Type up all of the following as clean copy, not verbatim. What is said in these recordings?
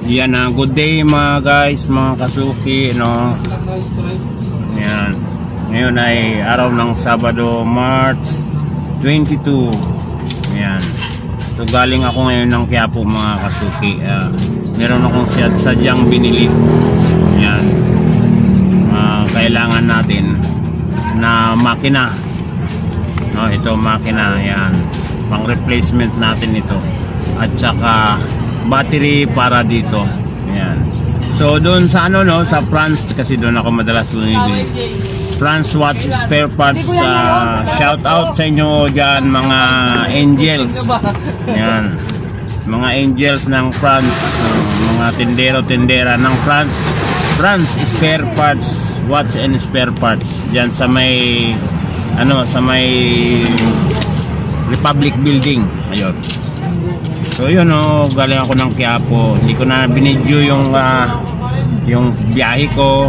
Yan na, good day mga guys, mga kasuki, no. Yan. Ngayon ay araw ng Sabado, March 22. Yan. So galing ako ngayon ng Quiapo mga kasuki. Meron akong sadyang binili. Yan. Kailangan natin na makina. No, ito makina, yan. Pang replacement natin ito. At saka battery para dito. Ayan. So doon sa ano, no, sa France, kasi doon ako madalas bumibili. France Watch Spare Parts. Shout out sa inyo diyan mga angels. Ayan. Mga angels ng France, mga tendero-tendera ng France. France Spare Parts, Watch and Spare Parts. Diyan sa may ano, sa may Republic Building. Ayun. So yun, oh, galing ako ng Quiapo. Hindi ko na binidyo yung biyahe ko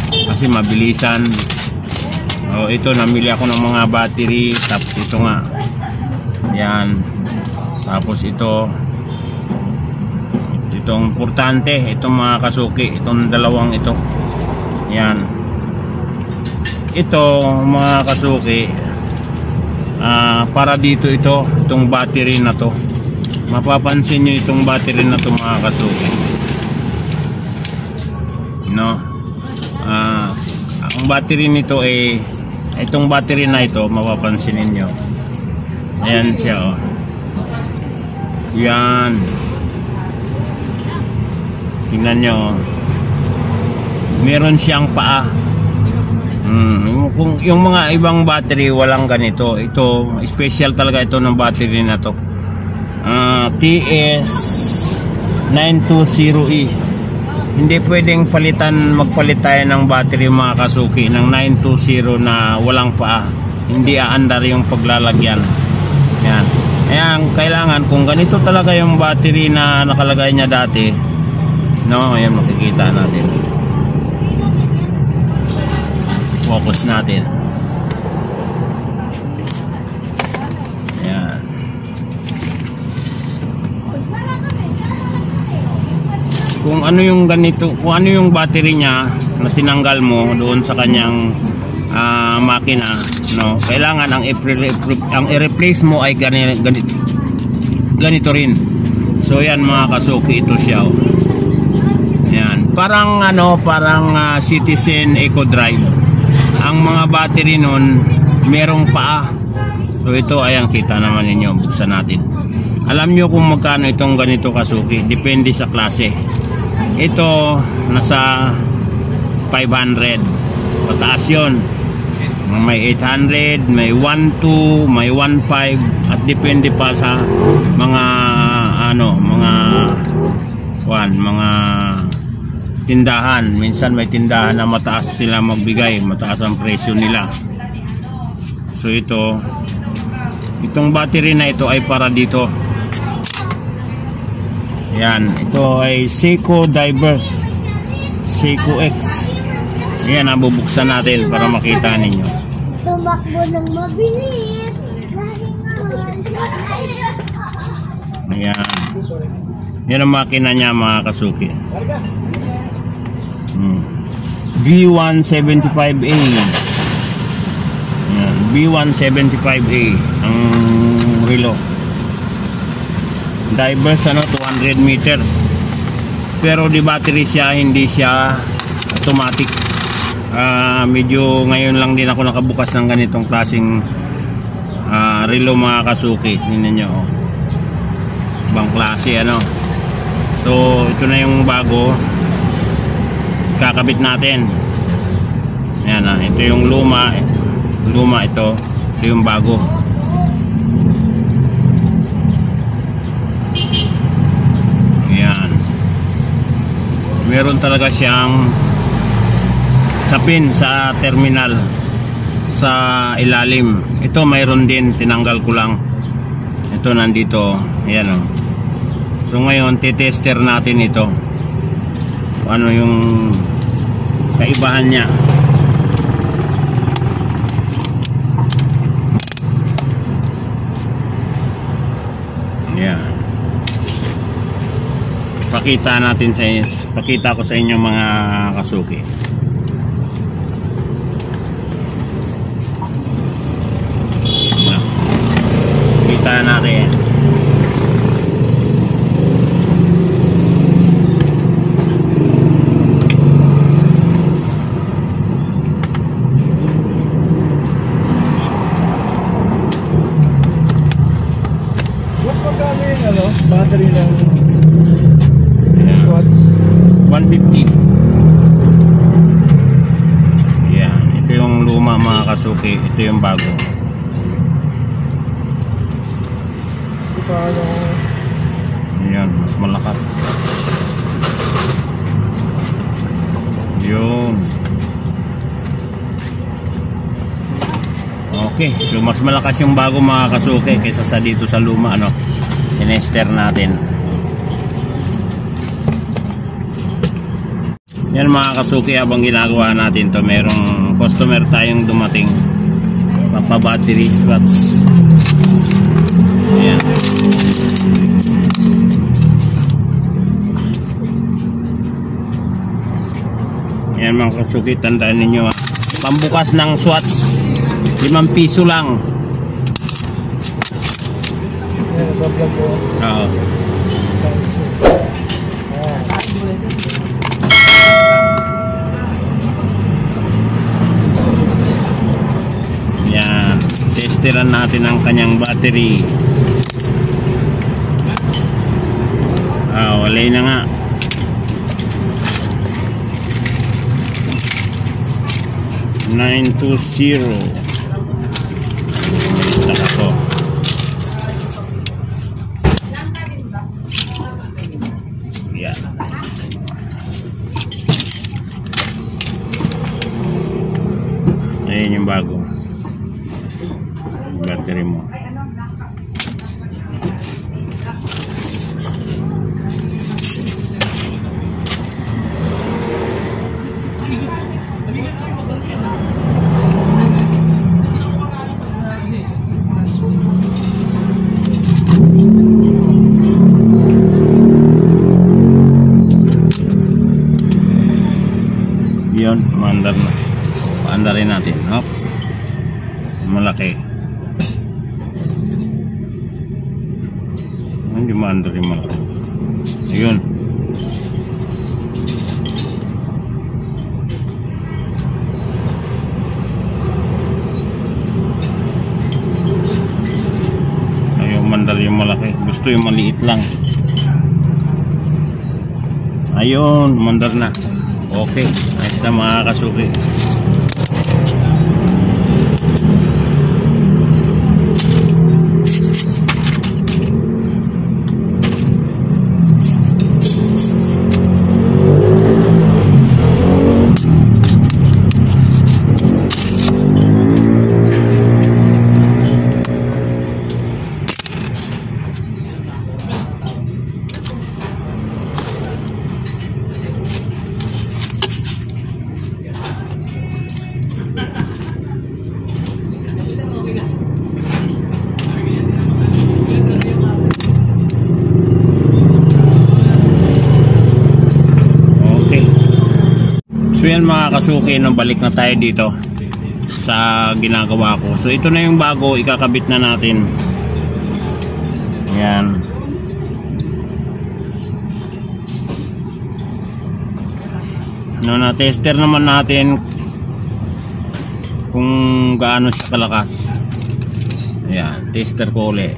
kasi mabilisan. Oh, ito namili ako ng mga battery, tapos ito nga. Yan. Tapos itong importante, itong mga kasuki, itong dalawang ito. Yan. Ito mga kasuki, para dito itong battery na to. Mapapansin nyo itong battery na ito mga kasuki, no? Ang battery nito ay itong battery na ito, mapapansin niyo. Ayan siya, oh. Yan. Tingnan nyo, meron siyang paa. Kung yung mga ibang battery walang ganito. Ito, special talaga ito ng battery na to. TS920E. Hindi pwedeng magpalit tayo ng battery mga kasuki ng 920 na walang paa. Hindi aandar yung paglalagyan. Yan. Ayan, kailangan kung ganito talaga yung battery na nakalagay niya dati, no, ayan, makikita natin. Focus natin. Kung ano yung ganito, kung ano yung battery niya na tinanggal mo doon sa kanyang makina, no, kailangan ang i-replace mo ay ganito rin. So yan mga kasuki, ito siya, oh. Yan, parang Citizen Eco Drive. Ang mga battery nun merong paa. So ito, ayan, kita naman ninyo, buksan natin. Alam nyo kung magkano itong ganito kasuki, depende sa klase. Ito nasa 500, pataas yun. May 800, may 1.2, may 1.5, at depende pa sa mga mga tindahan. Minsan may tindahan na mataas sila magbigay, mataas ang presyo nila. So itong battery na ito ay para dito. Yan, ito ay Seiko Divers, Seiko X. Yan, bubuksan natin para makita ninyo. Tumakbo ng mabilis. Ayan. Yan ang makina niya mga kasuki. B175A. Ayan, B175A ang relo. Divers 200 meters. Pero di battery siya, hindi siya automatic. Medyo ngayon lang din ako nakabukas ng ganitong klaseng relo mga kasuki. Tingnan nyo, oh. Ibang klase So ito na yung bago, kakabit natin. Ayan, ito yung luma ito yung bago. Meron talaga siyang sapin sa terminal sa ilalim. Ito mayroon din, tinanggal ko lang. Ito nandito. Ayan, oh. So ngayon titester natin ito, ano yung kaibahan niya. pakita ko sa inyo mga kasuki. Kita natin. Battery ng watts 150. Yan, ito yung luma mga kasuki, ito yung bago. ito paano Yan, mas malakas. Yun. Okay, so mas malakas yung bago mga kasuki kaysa sa dito sa luma, ano. Tinester natin. Yan mga kasuki, habang ginagawa natin to, merong customer tayong dumating, papabattery slots. Ayan. Yan mga kasuki, tandaan ninyo, pambukas ng swats 5 piso lang. bablog ko. Oo. Yan, testeran natin ang kanyang battery. Walay na nga. $920. Taka ko. Yan. Ayan yung bago battery mo. Yun, maandar na. Paandarin natin. Hop. Malaki. Hindi maandar yung malaki. Yun. Ayaw mandar yung malaki. Gusto yung maliit lang. Ayun, mandar na. Okay, ayos na mga kasuki. So yan mga kasuki, no, balik na tayo dito sa ginagawa ko. So ito na yung bago, ikakabit na natin. Yan. No, na-tester naman natin kung gaano siya kalakas. Yan, tester ko ulit.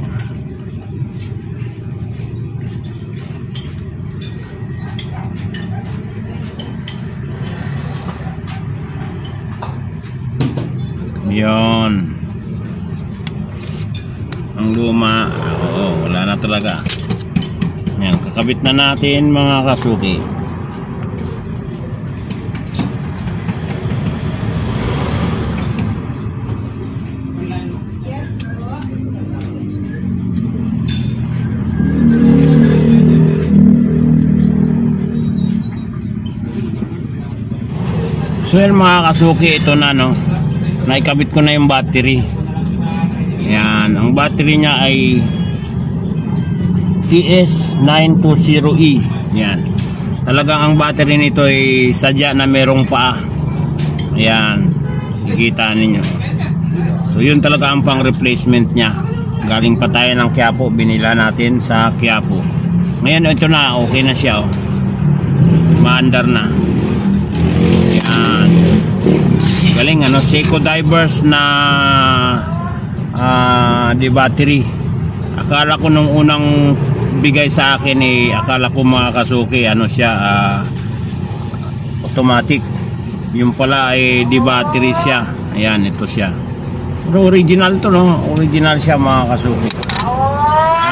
Yon. Ang luma, wala na talaga. Yan, kakabit na natin mga kasuki. So yan mga kasuki, ito na, no, naikabit ko na yung battery. Yan, ang battery niya ay TS920E. Yan. Talagang ang battery nito ay sadya na merong paa. Ayan. Nakikita ninyo. So yun talaga ang pang replacement niya. Galing pa tayo ng Quiapo, binila natin sa Quiapo. Ngayon ito na, okay na siya. Oh. Maandar na. Yan. Galing ano, Seiko Divers na di battery. Akala ko nung unang bigay sa akin akala ko mga kasuki ano siya, automatic. Yung pala ay di battery siya. Ayan, ito siya. Pero original to, no? Original siya mga kasuki.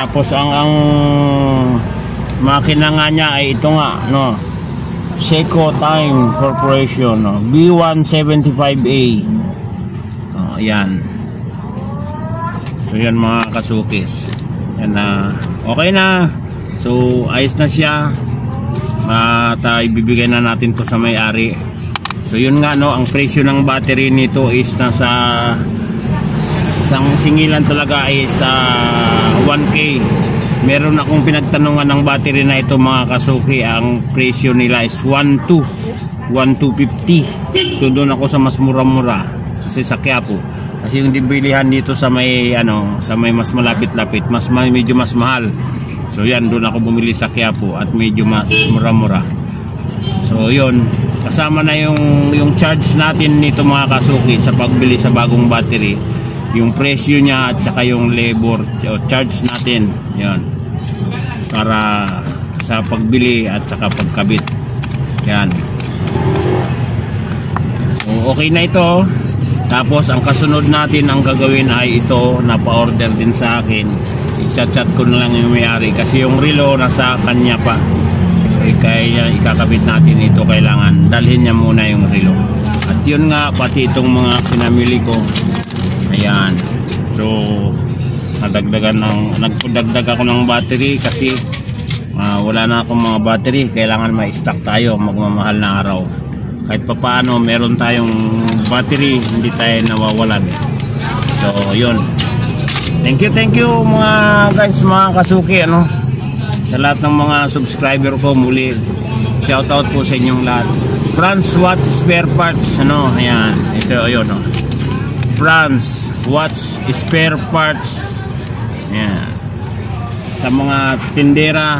Tapos ang makina nga niya ay ito nga, no? Seiko Time Corporation, no? B175A. Ayan. So yan mga kasukis. Yan na. Okay na. So ayos na siya. Ibibigay na natin to sa may-ari. So yun nga, no, ang presyo ng battery nito is nasa singilan talaga ay sa 1K. Meron akong pinagtanungan ng battery na ito mga kasuki. Ang presyo nila is 1,250. So doon ako sa mas mura-mura kasi sa Quiapo. Kasi yung dibilihan dito sa may sa may mas malapit-lapit, medyo mas mahal. So yan, doon ako bumili sa Quiapo at medyo mas mura-mura. So yun, kasama na yung charge natin nito mga kasuki sa pagbili sa bagong battery. Yung presyo niya at saka yung labor charge natin. Yan. Para sa pagbili at saka pagkabit. Yan. So okay na ito. Tapos ang kasunod natin ang gagawin ay ito, napa-order din sa akin. I-chat ko na lang yung may-ari kasi yung relo nasa kanya pa. So kaya ikakabit natin ito, kailangan dalhin niya muna yung relo. At yun nga, pati itong mga pinamili ko. Ayan. So nagdagdag ako ng battery kasi wala na akong mga battery. Kailangan ma-stock tayo, magmamahal na araw. Kahit pa paano meron tayong battery, hindi tayo nawawalan. So yun, thank you mga guys, mga kasuki, ano, sa lahat ng mga subscriber ko. Muli shoutout po sa inyong lahat. France Watch Spare Parts, ano, ayan, ito yun, no? France Watch Spare Parts, ayan, sa mga tindera,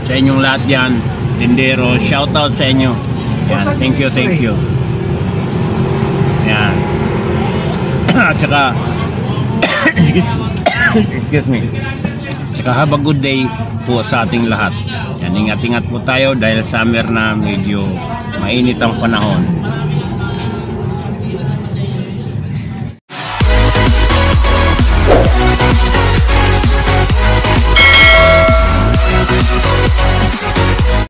sa inyong lahat yan, tindero, shoutout sa inyo. Yan, thank you. Yan. At saka excuse me. Tsaka have a good day po sa ating lahat. Yan, ingat-ingat po tayo dahil summer na, medyo mainit ang panahon.